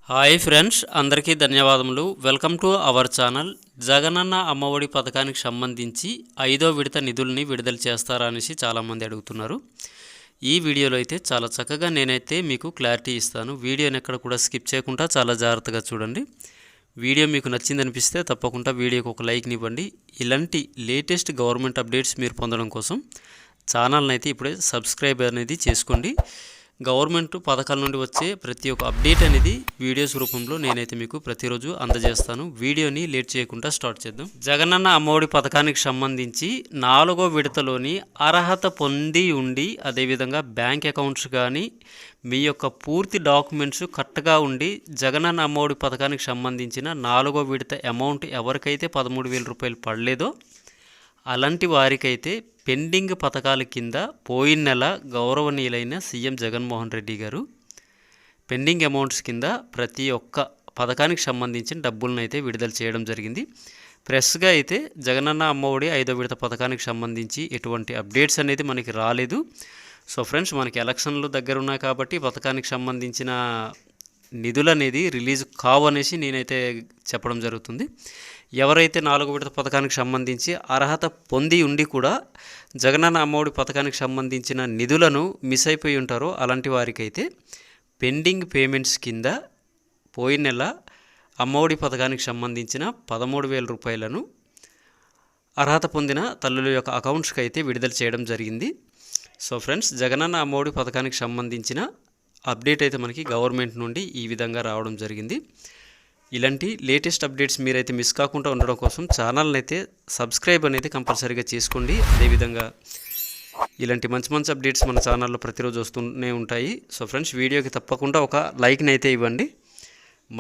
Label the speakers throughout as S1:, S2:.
S1: Hi friends, అందరికీ ధన్యవాదములు. Welcome to our channel. Jagananna Ammavodi పథకానికి సంబంధించి 5వ విడత నిధుల్ని విడుదల చేస్తారా అనేసి చాలామంది అడుగుతున్నారు. ఈ వీడియోలో అయితే చాలా చక్కగా నేనైతే మీకు క్లారిటీ ఇస్తాను. వీడియోని ఎక్కడ కూడా స్కిప్ చేయకుండా చాలా జాగ్రత్తగా చూడండి. వీడియో మీకు నచ్చిందనిపిస్తే తప్పకుండా వీడియోకి ఒక లైక్ని ఇవ్వండి. ఇలాంటి లేటెస్ట్ గవర్నమెంట్ అప్డేట్స్ మీరు పొందడం కోసం ఛానల్ని అయితే ఇప్పుడే సబ్స్క్రైబ్ అనేది చేసుకోండి. గవర్నమెంట్ పథకాల నుండి వచ్చే ప్రతి ఒక్క అప్డేట్ అనేది వీడియోస్ రూపంలో నేనైతే మీకు ప్రతిరోజు అందజేస్తాను. వీడియోని లేట్ చేయకుండా స్టార్ట్ చేద్దాం. జగనన్న అమ్మఒడి పథకానికి సంబంధించి 4వ విడతలోని అర్హత పొంది ఉండి అదేవిధంగా బ్యాంక్ అకౌంట్స్ కానీ మీ యొక్క పూర్తి డాక్యుమెంట్స్ కరెక్ట్గా ఉండి జగనన్న అమ్మఒడి పథకానికి సంబంధించిన 4వ విడత అమౌంట్ ఎవరికైతే 13,000 రూపాయలు పడలేదో అలాంటి వారికైతే పెండింగ్ పథకాల కింద పోయిన నెల గౌరవనీయులైన సీఎం జగన్మోహన్ రెడ్డి గారు పెండింగ్ అమౌంట్స్ కింద ప్రతి ఒక్క పథకానికి సంబంధించిన డబ్బులను అయితే విడుదల చేయడం జరిగింది. ప్రెస్గా అయితే జగనన్న అమ్మఒడి 5వ విడత పథకానికి సంబంధించి ఎటువంటి అప్డేట్స్ అనేది మనకి రాలేదు. సో ఫ్రెండ్స్, మనకి ఎలక్షన్లు దగ్గర ఉన్నాయి కాబట్టి పథకానికి సంబంధించిన నిధులు అనేది రిలీజ్ కావనేసి నేనైతే చెప్పడం జరుగుతుంది. ఎవరైతే 4వ విడత పథకానికి సంబంధించి అర్హత పొంది ఉండి కూడా జగనన్న అమ్మఒడి పథకానికి సంబంధించిన నిధులను మిస్ అయిపోయి ఉంటారో అలాంటి వారికైతే పెండింగ్ పేమెంట్స్ కింద పోయిన నెల అమ్మఒడి పథకానికి సంబంధించిన 13,000 రూపాయలను అర్హత పొందిన తల్లుల యొక్క అకౌంట్స్కి అయితే విడుదల చేయడం జరిగింది. సో ఫ్రెండ్స్, జగనన్న అమ్మఒడి పథకానికి సంబంధించిన అప్డేట్ అయితే మనకి గవర్నమెంట్ నుండి ఈ విధంగా రావడం జరిగింది. ఇలాంటి లేటెస్ట్ అప్డేట్స్ మీరైతే మిస్ కాకుండా ఉండడం కోసం ఛానల్ని అయితే సబ్స్క్రైబ్ అనేది కంపల్సరీగా చేసుకోండి. అదేవిధంగా ఇలాంటి మంచి మంచి అప్డేట్స్ మన ఛానల్లో ప్రతిరోజు వస్తూనే ఉంటాయి. సో ఫ్రెండ్స్, వీడియోకి తప్పకుండా ఒక లైక్ని అయితే ఇవ్వండి.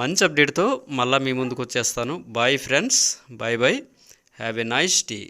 S1: మంచి అప్డేట్తో మళ్ళీ మీ ముందుకు వచ్చేస్తాను. Bye friends, bye bye, have a nice day.